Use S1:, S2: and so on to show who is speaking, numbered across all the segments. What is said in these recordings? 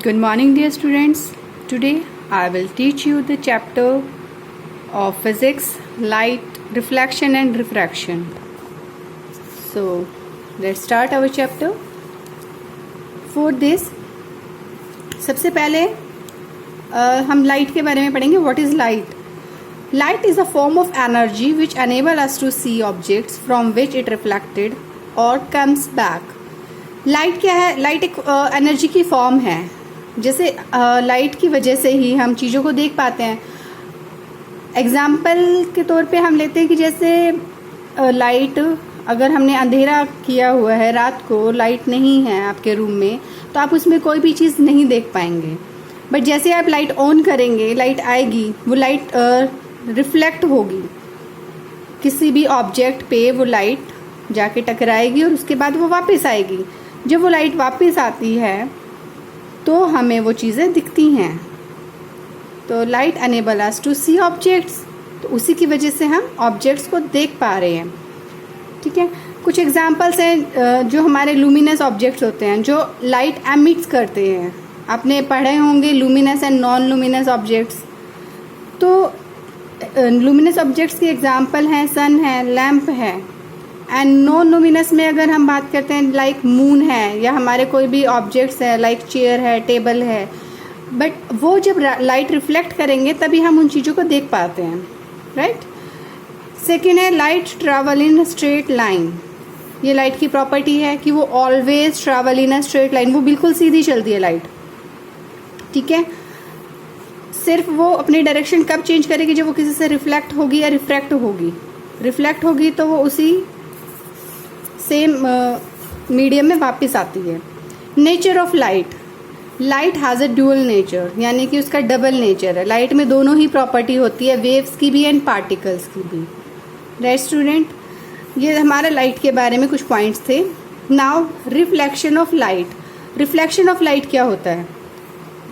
S1: Good morning, dear students. Today I will teach you the chapter of physics, light, reflection and refraction. So let's start our chapter. For this, सबसे पहले हम light के बारे में पढ़ेंगे. What is light? Light is a form of energy which enable us to see objects from which it reflected or comes back. Light क्या है? Light एक एनर्जी की फॉर्म है. जैसे लाइट की वजह से ही हम चीज़ों को देख पाते हैं. एग्जाम्पल के तौर पे हम लेते हैं कि जैसे लाइट, अगर हमने अंधेरा किया हुआ है, रात को लाइट नहीं है आपके रूम में, तो आप उसमें कोई भी चीज़ नहीं देख पाएंगे. बट जैसे आप लाइट ऑन करेंगे, लाइट आएगी, वो लाइट रिफ्लेक्ट होगी किसी भी ऑब्जेक्ट पे. वो लाइट जाके टकराएगी और उसके बाद वो वापस आएगी. जब वो लाइट वापस आती है तो हमें वो चीज़ें दिखती हैं. तो light enable us to see objects. तो उसी की वजह से हम ऑब्जेक्ट्स को देख पा रहे हैं. ठीक है, कुछ एग्जांपल्स हैं जो हमारे लूमिनस ऑब्जेक्ट्स होते हैं, जो लाइट एमिट्स करते हैं. आपने पढ़े होंगे luminous and non luminous objects. तो लूमिनस ऑब्जेक्ट्स के एग्जांपल हैं सन है, लैम्प है. एंड नॉन लूमिनस में अगर हम बात करते हैं लाइक मून है, या हमारे कोई भी ऑब्जेक्ट्स है लाइक चेयर है, टेबल है. बट वो जब लाइट रिफ्लेक्ट करेंगे तभी हम उन चीज़ों को देख पाते हैं. राइट. सेकेंड है light travel in straight line. ये लाइट की प्रॉपर्टी है कि वो always travel in a straight line. वो बिल्कुल सीधी चलती है लाइट. ठीक है, सिर्फ वो अपनी डायरेक्शन कब चेंज करेगी? जब वो किसी से रिफ्लेक्ट होगी या रिफ्रैक्ट होगी. रिफ्लेक्ट होगी तो वो उसी सेम मीडियम में वापस आती है. Nature of light. Light has a dual nature, यानी कि उसका डबल नेचर है. लाइट में दोनों ही प्रॉपर्टी होती है, वेव्स की भी एंड पार्टिकल्स की भी. राइट स्टूडेंट, ये हमारा लाइट के बारे में कुछ पॉइंट्स थे. Now reflection of light. Reflection of light क्या होता है?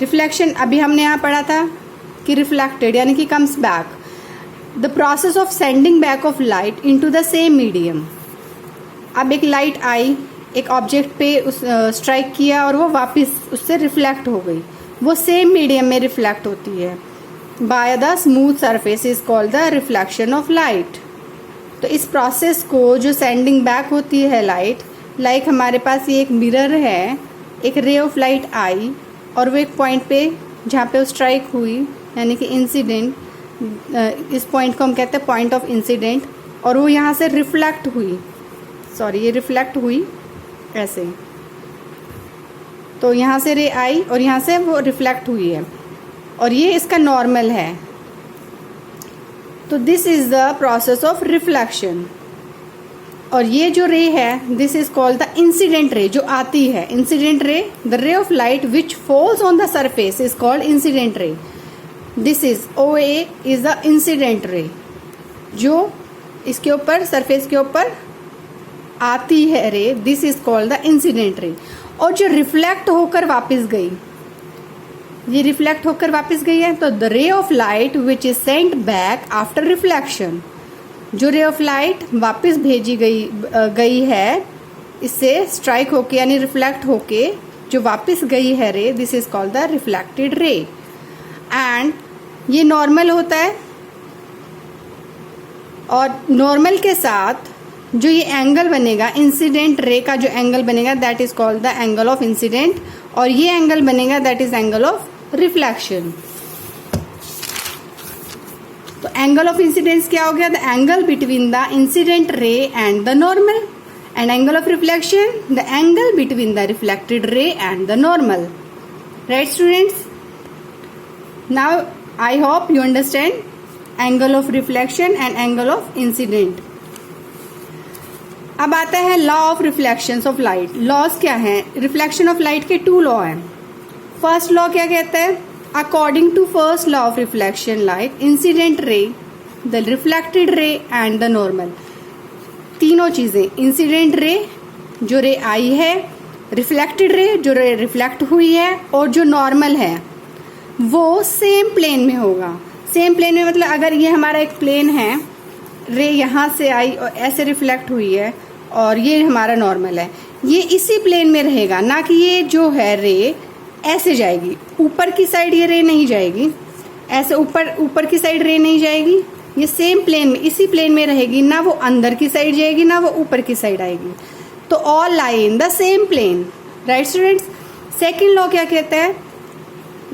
S1: रिफ्लेक्शन अभी हमने यहाँ पढ़ा था कि रिफ्लेक्टेड यानी कि comes back. The process of sending back of light into the same medium. अब एक लाइट आई, एक ऑब्जेक्ट पे उस स्ट्राइक किया और वो वापस उससे रिफ्लेक्ट हो गई. वो सेम मीडियम में रिफ्लेक्ट होती है. By the smooth surface is called the reflection of light. तो इस प्रोसेस को जो सेंडिंग बैक होती है लाइट, लाइक हमारे पास ये एक मिरर है, एक रे ऑफ लाइट आई और वो एक पॉइंट पे जहाँ पे वो स्ट्राइक हुई, यानी कि इंसिडेंट, इस पॉइंट को हम कहते हैं पॉइंट ऑफ इंसिडेंट. और वो यहाँ से रिफ्लेक्ट हुई, ये रिफ्लेक्ट हुई ऐसे. तो यहाँ से रे आई और यहाँ से वो रिफ्लेक्ट हुई है, और ये इसका नॉर्मल है. तो this is the process of reflection. और ये जो रे है, this is called the incident ray, जो आती है. Incident ray, the ray of light which falls on the surface is called incident ray. This is OA is the incident ray, जो इसके ऊपर सरफेस के ऊपर आती है रे. This is called the incident ray. और जो रिफ्लेक्ट होकर वापस गई, ये रिफ्लेक्ट होकर वापस गई है, तो the ray of light which is sent back after reflection. जो रे ऑफ लाइट वापस भेजी गई है इससे स्ट्राइक होके यानी रिफ्लेक्ट होके जो वापस गई है रे, this is called the reflected ray. And ये नॉर्मल होता है, और नॉर्मल के साथ जो ये एंगल बनेगा, इंसिडेंट रे का जो एंगल बनेगा, that is called the angle of incident. और ये एंगल बनेगा, that is angle of reflection. तो एंगल ऑफ इंसिडेंस क्या हो गया? The angle between the incident ray and the normal. And angle of reflection, the angle between the reflected ray and the normal. Right students, now I hope you understand angle of reflection and angle of incident. अब आता है law of reflection of light. Laws क्या है? Reflection of light के 2 law हैं. First law क्या कहता है? According to first law of reflection light, incident ray, the reflected ray and the normal. तीनों चीजें, इंसिडेंट रे जो रे आई है, रिफ्लेक्टेड रे जो रे रिफ्लेक्ट हुई है, और जो नॉर्मल है वो सेम प्लेन में होगा. सेम प्लेन में मतलब अगर ये हमारा एक प्लेन है, रे यहाँ से आई और ऐसे रिफ्लेक्ट हुई है, और ये हमारा नॉर्मल है, ये इसी प्लेन में रहेगा, ना कि ये जो है रे ऐसे जाएगी, ऊपर की साइड ये रे नहीं जाएगी, ऐसे ऊपर की साइड रे नहीं जाएगी, ये सेम प्लेन में, इसी प्लेन में रहेगी, ना वो अंदर की साइड जाएगी ना वो ऊपर की साइड आएगी। तो all lie in the same plane, right students. Second law क्या कहता है,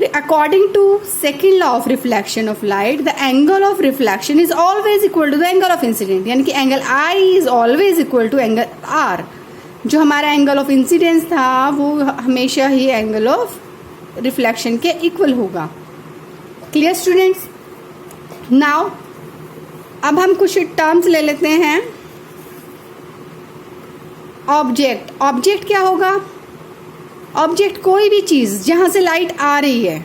S1: according to second law of reflection of light, the angle of reflection is always equal to the angle of incident, यानी कि angle I is always equal to angle R. जो हमारा angle of incidence था वो हमेशा ही angle of reflection के इक्वल होगा। Clear students. नाउ अब हम कुछ टर्म्स ले लेते हैं। ऑब्जेक्ट, ऑब्जेक्ट क्या होगा, ऑब्जेक्ट कोई भी चीज जहां से लाइट आ रही है।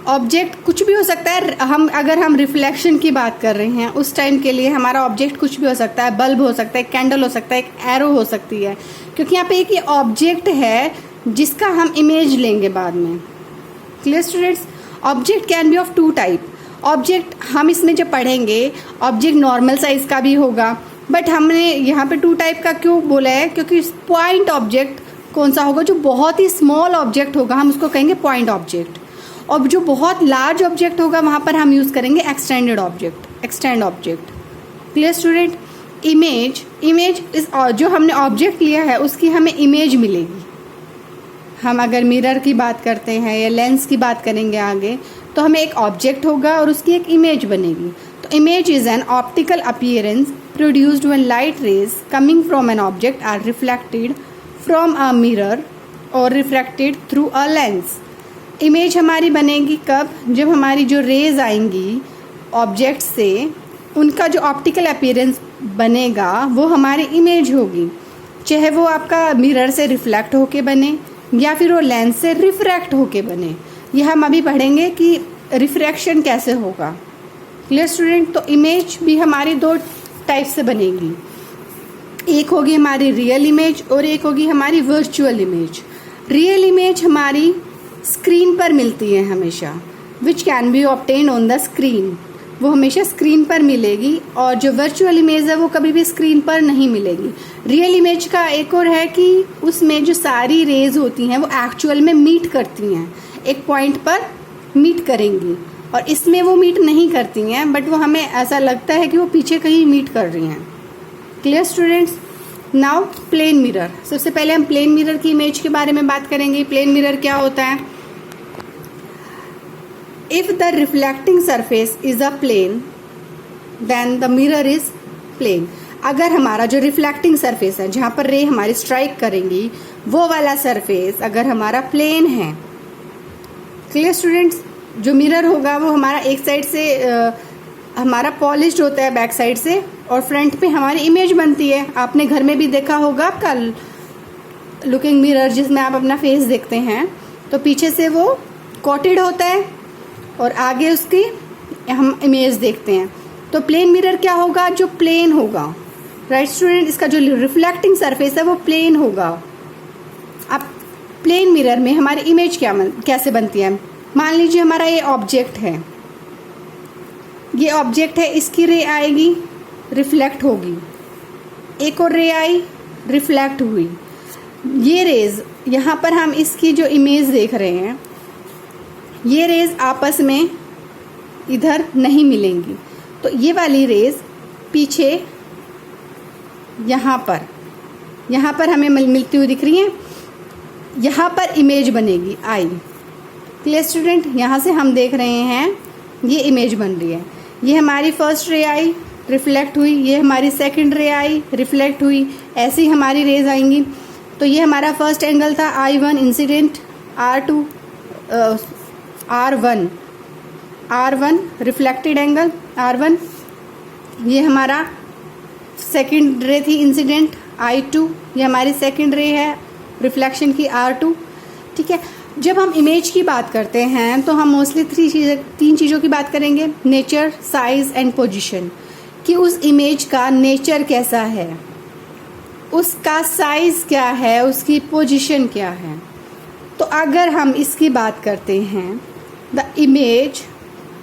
S1: ऑब्जेक्ट कुछ भी हो सकता है, अगर हम रिफ्लेक्शन की बात कर रहे हैं उस टाइम के लिए हमारा ऑब्जेक्ट कुछ भी हो सकता है, बल्ब हो सकता है, कैंडल हो सकता है, एक एरो हो सकती है, क्योंकि यहाँ पे एक ये ऑब्जेक्ट है जिसका हम इमेज लेंगे बाद में। Clear students. Object can be of two type. Object हम इसमें जब पढ़ेंगे, ऑब्जेक्ट नॉर्मल साइज का भी होगा, बट हमने यहाँ पे टू टाइप का क्यों बोला है, क्योंकि पॉइंट ऑब्जेक्ट कौन सा होगा, जो बहुत ही स्मॉल ऑब्जेक्ट होगा हम उसको कहेंगे पॉइंट ऑब्जेक्ट, और जो बहुत लार्ज ऑब्जेक्ट होगा वहाँ पर हम यूज़ करेंगे extended object, extend object. Clear student. Image, image इस जो हमने ऑब्जेक्ट लिया है उसकी हमें इमेज मिलेगी। हम अगर मिरर की बात करते हैं या लेंस की बात करेंगे आगे, तो हमें एक ऑब्जेक्ट होगा और उसकी एक इमेज बनेगी। तो image is an optical appearance produced when light rays coming from an object are reflected from a mirror और refracted through a lens. Image हमारी बनेगी कब, जब हमारी जो रेज आएंगी ऑब्जेक्ट से, उनका जो ऑप्टिकल अपीयरेंस बनेगा वो हमारी इमेज होगी, चाहे वो आपका मिरर से रिफ्लेक्ट होके बने या फिर वो लेंस से रिफ्रैक्ट होके बने। ये हम अभी पढ़ेंगे कि रिफ्रैक्शन कैसे होगा। Clear student. तो इमेज भी हमारी दो टाइप से बनेगी, एक होगी हमारी रियल इमेज और एक होगी हमारी वर्चुअल इमेज। रियल इमेज हमारी स्क्रीन पर मिलती है हमेशा, which can be obtain on the screen, वो हमेशा स्क्रीन पर मिलेगी, और जो वर्चुअल इमेज है वो कभी भी स्क्रीन पर नहीं मिलेगी। रियल इमेज का एक और है कि उसमें जो सारी रेज होती हैं वो एक्चुअल में मीट करती हैं, एक पॉइंट पर मीट करेंगी, और इसमें वो मीट नहीं करती हैं, बट वो हमें ऐसा लगता है कि वो पीछे कहीं मीट कर रही हैं। Clear students. Now plane mirror. सबसे पहले हम प्लेन मिरर की इमेज के बारे में बात करेंगे। प्लेन मिरर क्या होता है। If the reflecting surface is a plane then the mirror is plane. अगर हमारा जो रिफ्लेक्टिंग सरफेस है, जहां पर रे हमारी स्ट्राइक करेंगी, वो वाला सरफेस अगर हमारा प्लेन है। Clear students. जो मिरर होगा वो हमारा एक साइड से हमारा पॉलिश्ड होता है बैक साइड से, और फ्रंट पे हमारी इमेज बनती है। आपने घर में भी देखा होगा आपका लुकिंग मिरर, जिसमें आप अपना फेस देखते हैं, तो पीछे से वो कोटेड होता है और आगे उसकी हम इमेज देखते हैं। तो प्लेन मिरर क्या होगा, जो प्लेन होगा। Right student. इसका जो रिफ्लेक्टिंग सरफेस है वो प्लेन होगा। अब प्लेन मिरर में हमारी इमेज कैसे बनती है। मान लीजिए हमारा ये ऑब्जेक्ट है, ये ऑब्जेक्ट है, इसकी रे आएगी, रिफ्लेक्ट होगी, एक और रे आई, रिफ्लेक्ट हुई। ये रेज यहाँ पर हम इसकी जो इमेज देख रहे हैं, ये रेज आपस में इधर नहीं मिलेंगी, तो ये वाली रेज पीछे यहाँ पर हमें मिलती हुई दिख रही है, यहाँ पर इमेज बनेगी आई। Clear student. यहाँ से हम देख रहे हैं ये इमेज बन रही है, ये हमारी फर्स्ट रे आई, रिफ्लेक्ट हुई, ये हमारी सेकंड रे आई, रिफ्लेक्ट हुई, ऐसी हमारी रेज आएंगी। तो ये हमारा फर्स्ट एंगल था I1 incident, R2 R1 reflected angle R1, ये हमारा सेकंड रे थी इंसिडेंट I2, ये हमारी सेकंड रे है रिफ्लेक्शन की R2। ठीक है। जब हम इमेज की बात करते हैं तो हम मोस्टली तीन चीज़ों की बात करेंगे, नेचर, साइज एंड पोजीशन, कि उस इमेज का नेचर कैसा है, उसका साइज क्या है, उसकी पोजीशन क्या है। तो अगर हम इसकी बात करते हैं, द इमेज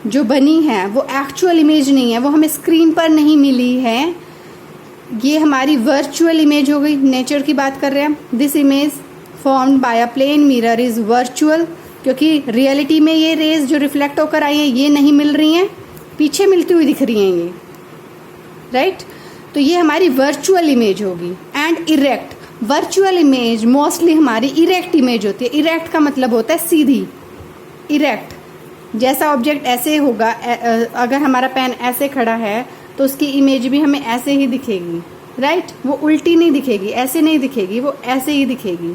S1: जो बनी है वो एक्चुअल इमेज नहीं है, वो हमें स्क्रीन पर नहीं मिली है, ये हमारी वर्चुअल इमेज हो गई। नेचर की बात कर रहे हैं, this image formed by a plane mirror is virtual, क्योंकि रियलिटी में ये रेज जो रिफ्लेक्ट होकर आई हैं ये नहीं मिल रही हैं, पीछे मिलती हुई दिख रही हैं ये, राइट। तो ये हमारी वर्चुअल इमेज होगी। And erect, virtual image mostly हमारी इरेक्ट इमेज होती है। इरेक्ट का मतलब होता है सीधी, इरेक्ट, जैसा ऑब्जेक्ट ऐसे होगा, अगर हमारा पेन ऐसे खड़ा है तो उसकी इमेज भी हमें ऐसे ही दिखेगी, राइट। वो उल्टी नहीं दिखेगी, ऐसे नहीं दिखेगी, वो ऐसे ही दिखेगी।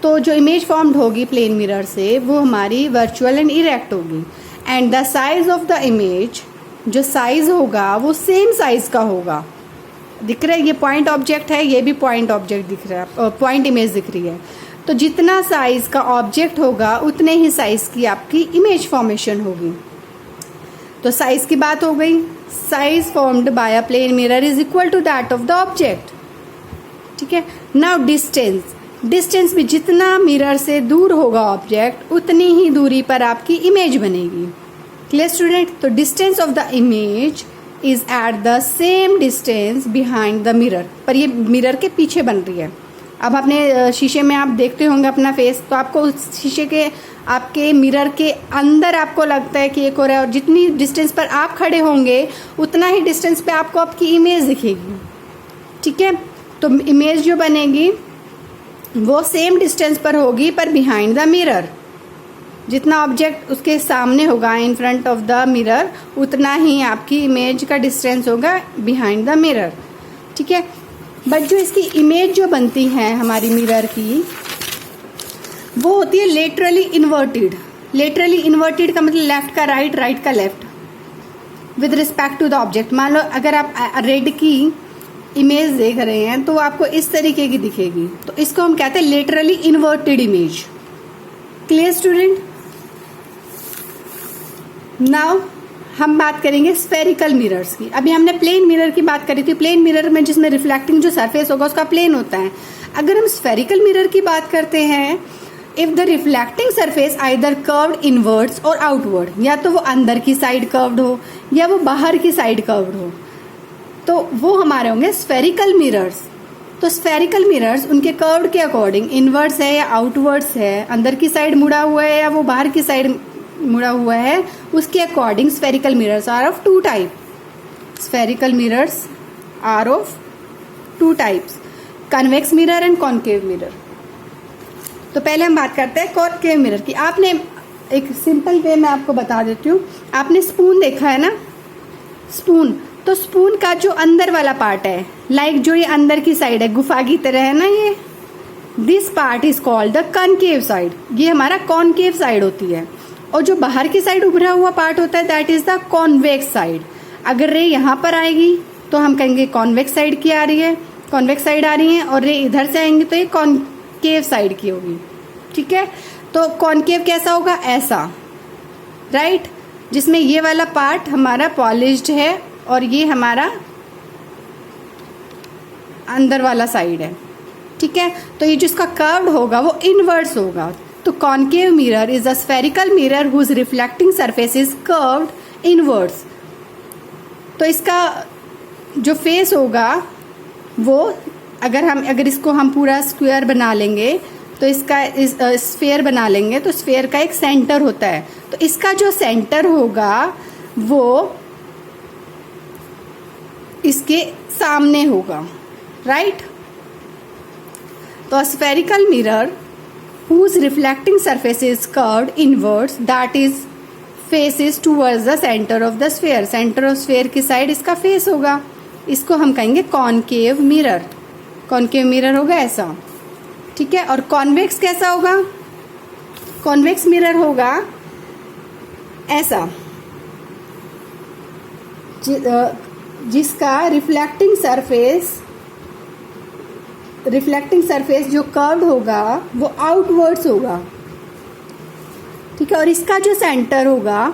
S1: तो जो इमेज फॉर्म्ड होगी प्लेन मिरर से वो हमारी वर्चुअल एंड इरेक्ट होगी। And the size of the image, जो साइज होगा वो सेम साइज का होगा। दिख रहा है, ये पॉइंट ऑब्जेक्ट है, ये भी पॉइंट ऑब्जेक्ट दिख रहा है, पॉइंट इमेज दिख रही है। तो जितना साइज का ऑब्जेक्ट होगा उतने ही साइज की आपकी इमेज फॉर्मेशन होगी। तो साइज की बात हो गई। Size formed by a plane mirror is equal to that of the object, ठीक है। नाउ डिस्टेंस, डिस्टेंस भी जितना मिरर से दूर होगा ऑब्जेक्ट उतनी ही दूरी पर आपकी इमेज बनेगी। Clear student. तो distance of the image is at the same distance behind the mirror, पर ये मिरर के पीछे बन रही है। अब अपने शीशे में आप देखते होंगे अपना फेस, तो आपको उस शीशे के आपके मिरर के अंदर आपको लगता है कि एक हो रहा है, और जितनी डिस्टेंस पर आप खड़े होंगे उतना ही डिस्टेंस पे आपको आपकी इमेज दिखेगी, ठीक है। तो इमेज जो बनेगी वो सेम डिस्टेंस पर होगी पर बिहाइंड द मिरर। जितना ऑब्जेक्ट उसके सामने होगा in front of the mirror उतना ही आपकी इमेज का डिस्टेंस होगा बिहाइंड द मिरर, ठीक है। बट जो इसकी इमेज जो बनती है हमारी मिरर की वो होती है लेटरली इन्वर्टेड। लेटरली इन्वर्टेड का मतलब लेफ्ट का राइट, राइट का left with respect to the object. मान लो अगर आप रेड की इमेज देख रहे हैं तो आपको इस तरीके की दिखेगी, तो इसको हम कहते हैं laterally inverted image. Clear student. Now हम बात करेंगे स्फेरिकल मिरर्स की। अभी हमने प्लेन मिरर की बात करी थी, प्लेन मिरर में जिसमें रिफ्लेक्टिंग जो सरफेस होगा उसका प्लेन होता है। अगर हम स्फेरिकल मिरर की बात करते हैं, if the reflecting surface either curved inwards और आउटवर्ड, या तो वो अंदर की साइड कर्व्ड हो या वो बाहर की साइड कर्व्ड हो, तो वो हमारे होंगे स्फेरिकल मिरर्स। तो स्फेरिकल मिरर्स उनके कर्व्ड के अकॉर्डिंग इनवर्ड्स है या आउटवर्ड्स है, अंदर की साइड मुड़ा हुआ है या वो बाहर की साइड मुड़ा हुआ है, उसके according spherical mirrors are of two type. Spherical mirrors are of two types, convex mirror and concave mirror. तो पहले हम बात करते हैं कॉन्केव मिरर की। आपने एक सिंपल वे में आपको बता देती हूँ, आपने स्पून देखा है ना, स्पून, तो स्पून का जो अंदर वाला पार्ट है, लाइक जो ये अंदर की साइड है गुफा की तरह है ना, ये this part is called the concave side, ये हमारा कॉन्केव साइड होती है। और जो बाहर की साइड उभरा हुआ पार्ट होता है that is the convex side. अगर रे यहाँ पर आएगी तो हम कहेंगे कॉन्वेक्स साइड की आ रही है, कॉन्वेक्स साइड आ रही है, और रे इधर से आएंगे तो ये कॉन्केव साइड की होगी, ठीक है। तो कॉन्केव कैसा होगा, ऐसा, राइट, जिसमें ये वाला पार्ट हमारा पॉलिश्ड है और ये हमारा अंदर वाला साइड है, ठीक है। तो ये जिसका कर्व्ड होगा वो इनवर्ड्स होगा। तो concave mirror is a spherical mirror whose reflecting surface is curved inwards. तो इसका जो फेस होगा वो अगर इसको हम पूरा स्क्वायर बना लेंगे तो इसका स्फेयर बना लेंगे तो स्फेयर का एक सेंटर होता है, तो इसका जो सेंटर होगा वो इसके सामने होगा, राइट। तो spherical mirror whose reflecting surface is curved inwards, that is faces towards the center of the sphere, center of sphere की साइड इसका फेस होगा, इसको हम कहेंगे कॉन्केव मिरर। कॉन्केव मिरर होगा ऐसा, ठीक है। और कॉन्वेक्स कैसा होगा, कॉन्वेक्स मिरर होगा ऐसा, जिसका रिफ्लेक्टिंग सरफेस जो कर्व्ड होगा वो आउटवर्ड्स होगा, ठीक है। और इसका जो सेंटर होगा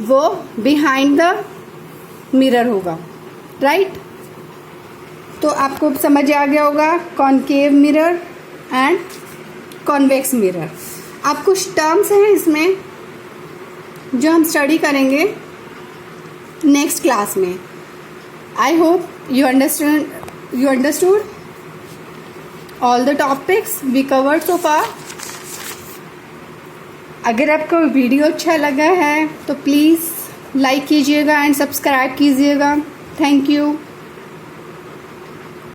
S1: वो बिहाइंड द मिरर होगा, राइट। तो आपको समझ आ गया होगा concave mirror and convex mirror. आप कुछ टर्म्स हैं इसमें जो हम स्टडी करेंगे नेक्स्ट क्लास में। I hope you understood all the topics we covered so far. अगर आपको वीडियो अच्छा लगा है तो प्लीज़ लाइक कीजिएगा एंड सब्सक्राइब कीजिएगा. Thank you.